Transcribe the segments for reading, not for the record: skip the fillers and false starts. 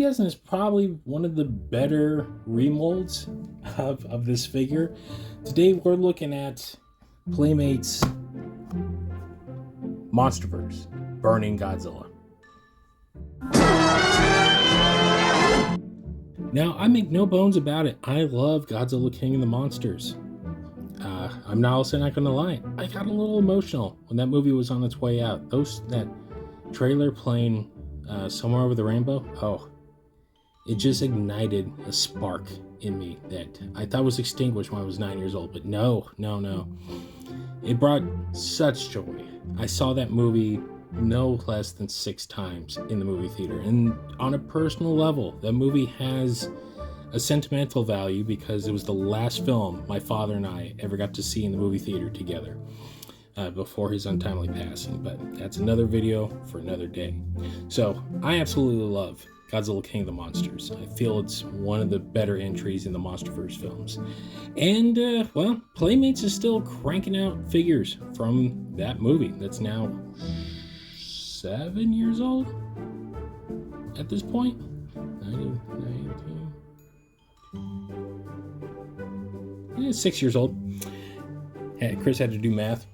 guessing it's probably one of the better remolds of this figure. Today we're looking at Playmates Monsterverse Burning Godzilla. Now, I make no bones about it. I love Godzilla King of the Monsters. I'm not also not going to lie. I got a little emotional when that movie was on its way out. That trailer playing Somewhere Over the Rainbow, oh, it just ignited a spark in me that I thought was extinguished when I was 9 years old. But no. It brought such joy. I saw that movie no less than 6 times in the movie theater. And on a personal level, that movie has a sentimental value because it was the last film my father and I ever got to see in the movie theater together before his untimely passing. But that's another video for another day. So I absolutely love Godzilla King of the Monsters. I feel it's one of the better entries in the Monsterverse films. And, well, Playmates is still cranking out figures from that movie that's now 7 years old at this point. 6 years old. Chris had to do math.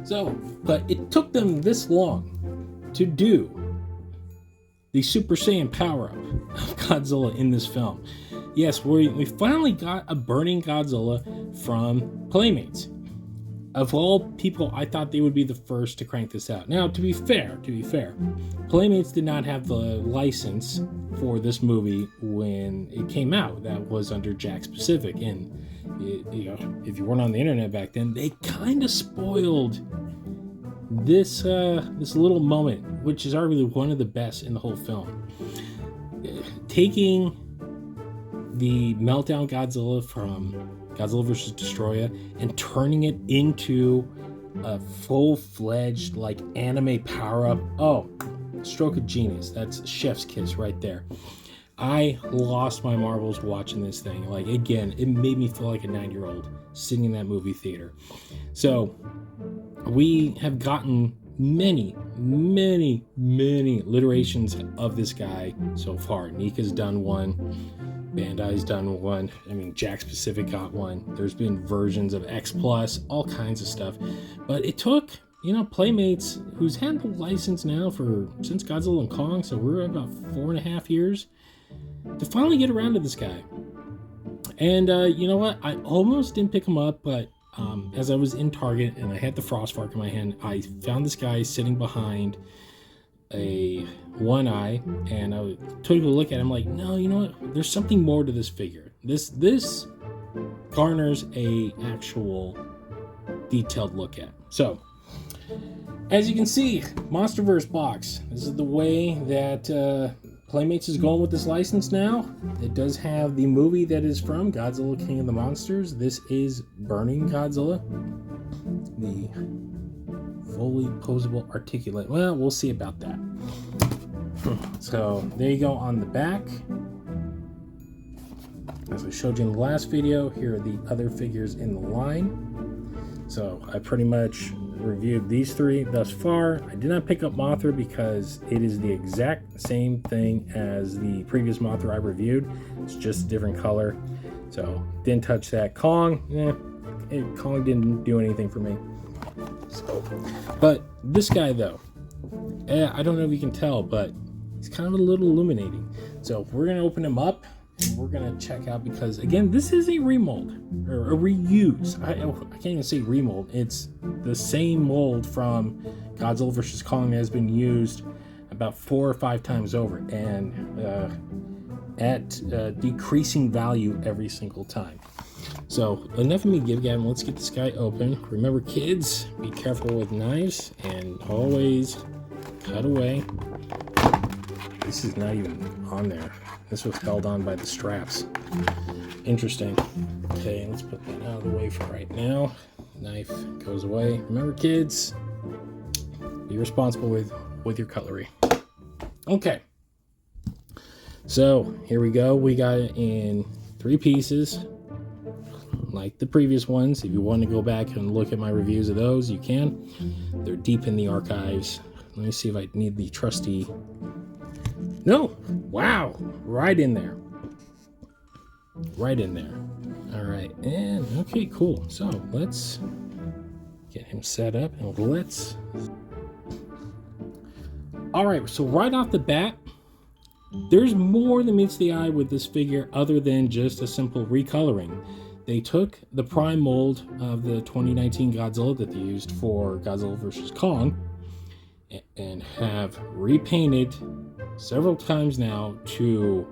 So, but it took them this long to do the Super Saiyan power-up of Godzilla in this film. Yes, we finally got a burning Godzilla from Playmates. Of all people, I thought they would be the first to crank this out. Now, to be fair, Playmates did not have the license for this movie when it came out. That was under Jakks Pacific, and if you weren't on the internet back then, they kind of spoiled this little moment, which is arguably one of the best in the whole film. Taking the meltdown Godzilla from Godzilla vs. Destroyer and turning it into a full-fledged like anime power-up. Oh, stroke of genius. That's chef's kiss right there. I lost my marbles watching this thing. Like, again, it made me feel like a 9-year-old sitting in that movie theater. So we have gotten many iterations of this guy so far. Nika's done one, Bandai's done one, Jakks Pacific got one. There's been versions of X Plus, all kinds of stuff. But it took, Playmates, who's had the license now since Godzilla and Kong, so we're at about 4.5 years, to finally get around to this guy. And you know what? I almost didn't pick him up, but as I was in Target and I had the Frostmark in my hand, I found this guy sitting behind a one eye, and I took a look at him like, no, you know what? There's something more to this figure. This garners a actual detailed look at. So, as you can see, Monsterverse box. This is the way that Playmates is going with this license now. It does have the movie that is from Godzilla King of the Monsters. This is Burning Godzilla. The fully posable articulate. Well, we'll see about that. So there you go on the back. As I showed you in the last video, here are the other figures in the line. So I pretty much reviewed these 3 thus far. I did not pick up Mothra because it is the exact same thing as the previous Mothra I reviewed. It's just a different color. So didn't touch that. Kong, Kong didn't do anything for me. So, but this guy though, I don't know if you can tell, but he's kind of a little illuminating. So we're going to open him up and we're going to check out, because again, this is a remold or a reuse. I can't even say remold. It's the same mold from Godzilla vs. Kong that has been used about 4 or 5 times over, and at decreasing value every single time. So enough of me give-gabbing. Let's get this guy open. Remember, kids, be careful with knives and always cut away. This is not even on there. This was held on by the straps. Interesting. Okay, let's put that out of the way for right now. Knife goes away. Remember, kids, be responsible with your cutlery. Okay. So here we go. We got it in 3 pieces, like the previous ones. If you want to go back and look at my reviews of those, you can. They're deep in the archives. Let me see if I need the trusty No, wow, right in there. Right in there. All right, and okay, cool. So let's get him set up and let's... All right, so right off the bat, there's more than meets the eye with this figure other than just a simple recoloring. They took the prime mold of the 2019 Godzilla that they used for Godzilla vs. Kong and have repainted several times now to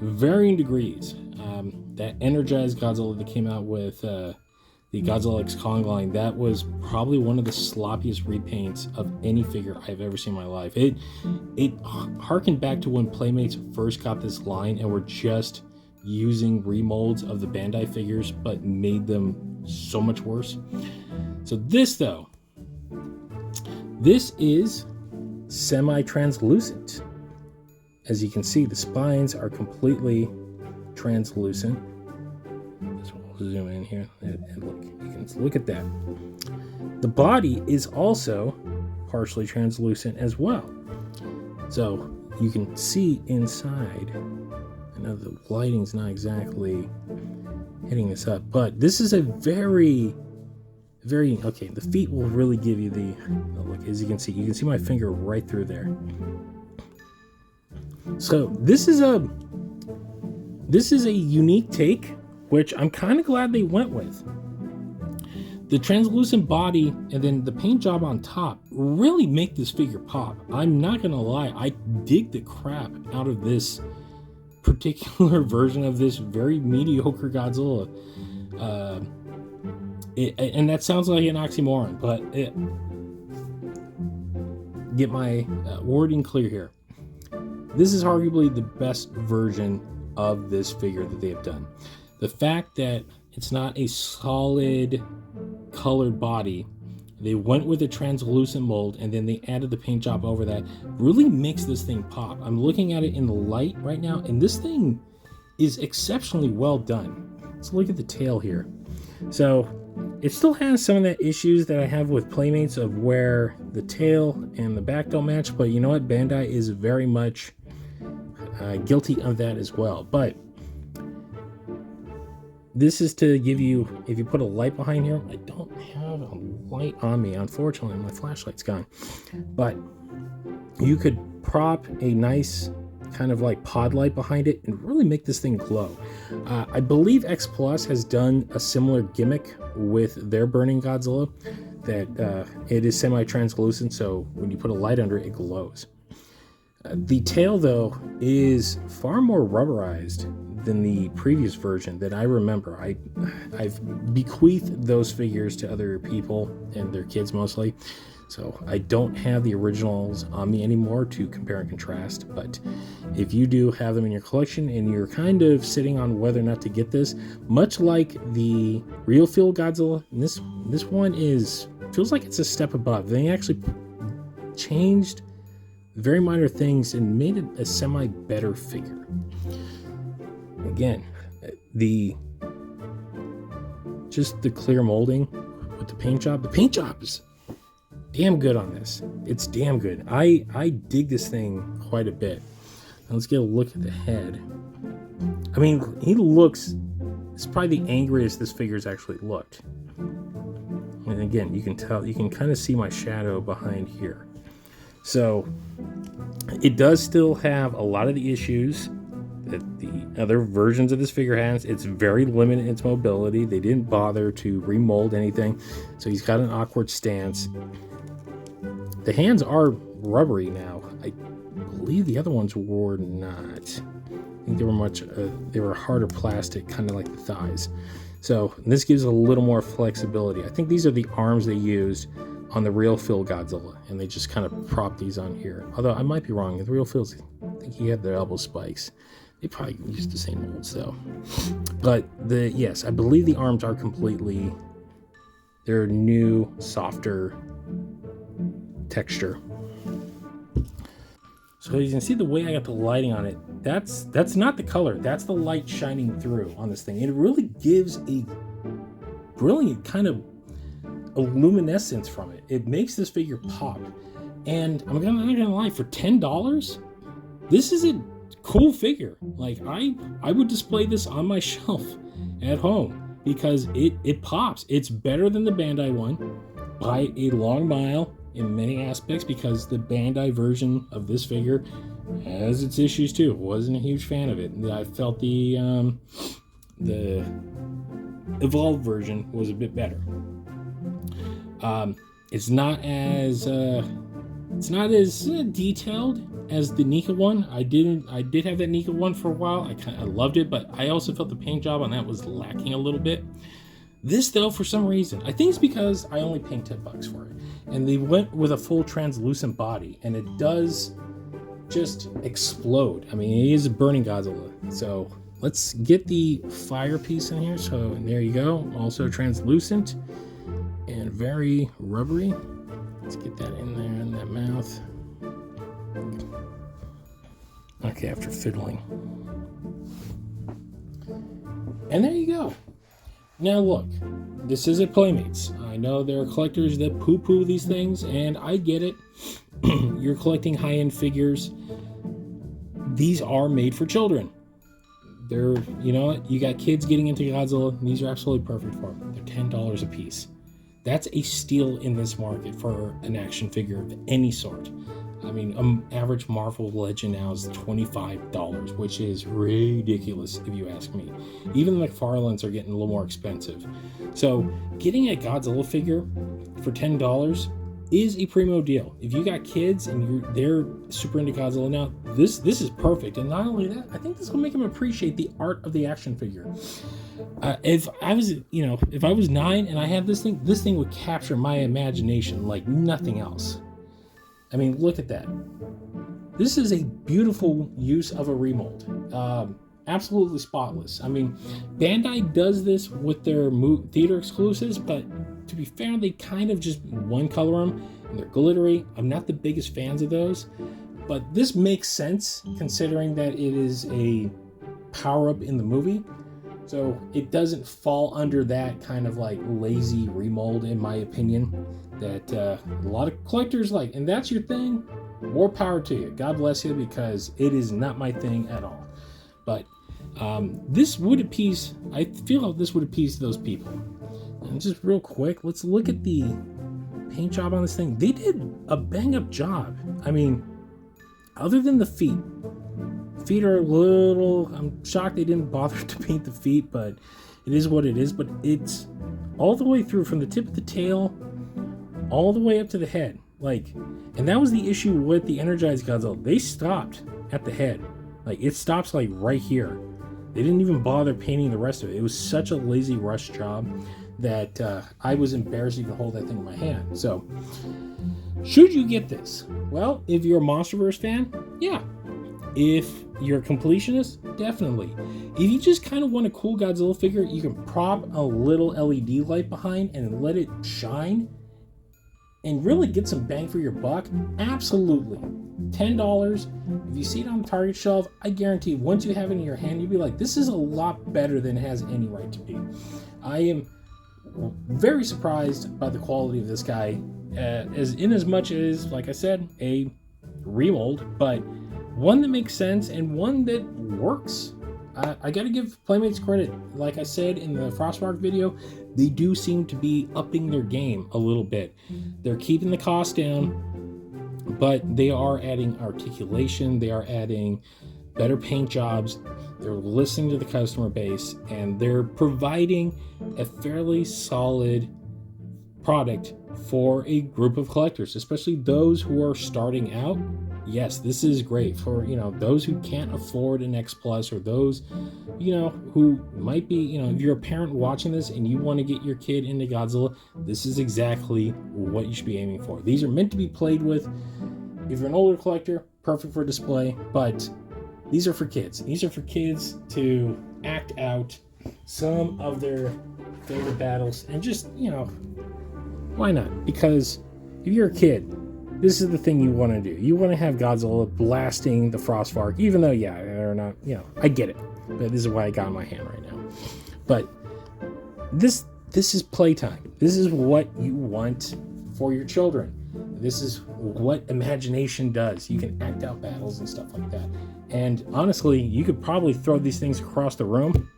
varying degrees. That energized Godzilla that came out with the Godzilla X Kong line, that was probably one of the sloppiest repaints of any figure I've ever seen in my life. It harkened back to when Playmates first got this line and were just using remolds of the Bandai figures, but made them so much worse. So this, though, this is semi-translucent. As you can see, the spines are completely translucent. So we'll zoom in here and look. You can look at that. The body is also partially translucent as well. So you can see inside. I know the lighting's not exactly hitting this up, but this is a very, okay, the feet will really give you the look. As you can see my finger right through there. So this is a unique take, which I'm kind of glad they went with. The translucent body and then the paint job on top really make this figure pop. I'm not gonna lie, I dig the crap out of this particular version of this very mediocre Godzilla. And that sounds like an oxymoron, but get my wording clear here. This is arguably the best version of this figure that they have done. The fact that it's not a solid colored body, they went with a translucent mold and then they added the paint job over that, really makes this thing pop. I'm looking at it in the light right now, and this thing is exceptionally well done. Let's look at the tail here. So it still has some of the issues that I have with Playmates of where the tail and the back don't match, but you know what? Bandai is very much guilty of that as well. But this is to give you, if you put a light behind here, I don't have a light on me, unfortunately, my flashlight's gone. But you could prop a nice kind of like pod light behind it and really make this thing glow. I believe X Plus has done a similar gimmick with their Burning Godzilla, that it is semi-translucent, so when you put a light under it, it glows. The tail, though, is far more rubberized than the previous version that I remember. I've bequeathed those figures to other people and their kids mostly, so I don't have the originals on me anymore to compare and contrast. But if you do have them in your collection and you're kind of sitting on whether or not to get this, much like the Real Feel Godzilla, this one feels like it's a step above. They actually changed very minor things and made it a semi better figure. Again, just the clear molding with the paint job. The paint job is damn good on this. It's damn good. I dig this thing quite a bit. Now let's get a look at the head. I mean, it's probably the angriest this figure's actually looked. And again, you can kind of see my shadow behind here. So it does still have a lot of the issues that the other versions of this figure has. It's very limited in its mobility. They didn't bother to remold anything, so he's got an awkward stance. The hands are rubbery now. I believe the other ones were not. I think they were harder plastic, kind of like the thighs. So this gives a little more flexibility. I think these are the arms they used on the Real Feel Godzilla, and they just kind of prop these on here. Although I might be wrong. The Real Feels, I think he had the elbow spikes. They probably used the same molds though. But yes, I believe the arms are completely, they're new, softer texture. So you can see the way I got the lighting on it, that's not the color, that's the light shining through on this thing. It really gives a brilliant kind of a luminescence from it. It makes this figure pop. And I'm not gonna lie, for $10, this is a cool figure. Like I would display this on my shelf at home because it pops. It's better than the Bandai one by a long mile in many aspects, because the Bandai version of this figure has its issues too. Wasn't a huge fan of it. I felt the evolved version was a bit better. It's not as detailed as the Nika one. I did have that Nika one for a while. I loved it, but I also felt the paint job on that was lacking a little bit. This, though, for some reason, I think it's because I only paid $10 for it, and they went with a full translucent body, and it does just explode. I mean, it is a burning Godzilla. So let's get the fire piece in here. So there you go. Also translucent and very rubbery. Let's get that in there in that mouth. Okay, after fiddling. And there you go. Now look, this is at Playmates. I know there are collectors that poo-poo these things, and I get it. You're collecting high-end figures. These are made for children. They're, you know what? You got kids getting into Godzilla. These are absolutely perfect for them. They're $10 a piece. That's a steal in this market for an action figure of any sort. I mean, an average Marvel Legend now is $25, which is ridiculous if you ask me. Even the McFarlanes are getting a little more expensive. So getting a Godzilla figure for $10 is a primo deal. If you got kids and they're super into Godzilla now, this is perfect. And not only that, I think this will make them appreciate the art of the action figure. If I was 9 and I had this thing would capture my imagination like nothing else. I mean, look at that. This is a beautiful use of a remold. Absolutely spotless. I mean, Bandai does this with their theater exclusives, but to be fair, they kind of just one color them, and they're glittery. I'm not the biggest fans of those, but this makes sense considering that it is a power-up in the movie. So it doesn't fall under that kind of like lazy remold, in my opinion, that a lot of collectors like. And that's your thing, more power to you. God bless you, because it is not my thing at all. But this would appease, I feel like this would appease those people. And just real quick, let's look at the paint job on this thing. They did a bang-up job. I mean, other than the feet. Feet are a little, I'm shocked they didn't bother to paint the feet, but it is what it is. But it's all the way through, from the tip of the tail all the way up to the head. Like, and that was the issue with the Energized Godzilla. They stopped at the head. Like, it stops like right here. They didn't even bother painting the rest of it. It was such a lazy rush job that I was embarrassed to even hold that thing in my hand. So, should you get this? Well, if you're a Monsterverse fan, yeah. If you're a completionist, definitely. If you just kind of want a cool Godzilla figure, you can prop a little LED light behind and let it shine and really get some bang for your buck. Absolutely. $10. If you see it on the Target shelf, I guarantee once you have it in your hand, you'll be like, this is a lot better than it has any right to be. I am very surprised by the quality of this guy, as much as, like I said, a remold, but one that makes sense and one that works. I gotta give Playmates credit. Like I said in the Frostmark video, they do seem to be upping their game a little bit. They're keeping the cost down, but they are adding articulation, they are adding better paint jobs, they're listening to the customer base, and they're providing a fairly solid product for a group of collectors, especially those who are starting out. Yes, this is great for, those who can't afford an X Plus, or those, who might be, if you're a parent watching this and you want to get your kid into Godzilla, this is exactly what you should be aiming for. These are meant to be played with. If you're an older collector, perfect for display, but these are for kids. These are for kids to act out some of their favorite battles, and just, why not? Because if you're a kid, this is the thing you want to do. You want to have Godzilla blasting the Frostmark, even though, yeah, they're not, I get it. But this is why I got in my hand right now. But this is playtime. This is what you want for your children. This is what imagination does. You can act out battles and stuff like that. And honestly, you could probably throw these things across the room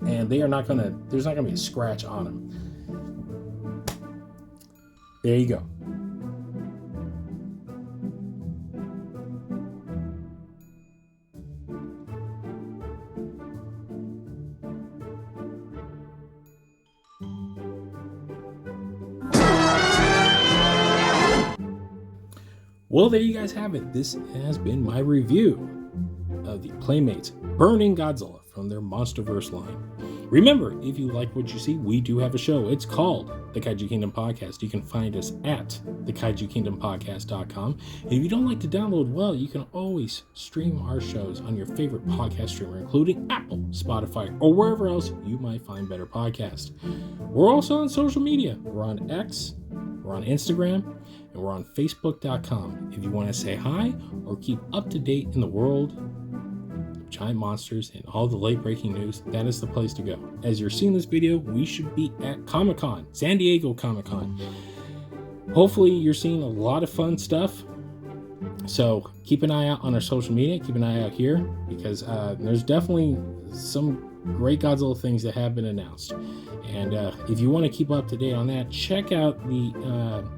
and there's not gonna be a scratch on them. There you go. Well, there you guys have it. This has been my review of the Playmates Burning Godzilla from their Monsterverse line. Remember, if you like what you see, we do have a show. It's called The Kaiju Kingdom Podcast. You can find us at thekaijukingdompodcast.com. And if you don't like to download, well, you can always stream our shows on your favorite podcast streamer, including Apple, Spotify, or wherever else you might find better podcasts. We're also on social media. We're on X, we're on Instagram, and we're on Facebook.com. If you want to say hi or keep up to date in the world of giant monsters and all the late breaking news, that is the place to go. As you're seeing this video, we should be at Comic-Con, San Diego Comic-Con. Hopefully you're seeing a lot of fun stuff. So keep an eye out on our social media, keep an eye out here, because there's definitely some great Godzilla things that have been announced. And if you want to keep up to date on that, check out the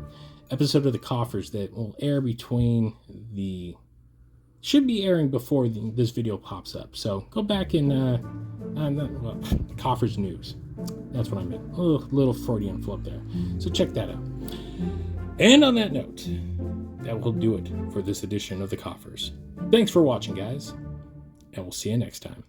episode of the KOFFERS that will air should be airing before this video pops up. So go back and KOFFERS news. That's what I meant. A little Freudian flip there. So check that out. And on that note, that will do it for this edition of the KOFFERS. Thanks for watching, guys, and we'll see you next time.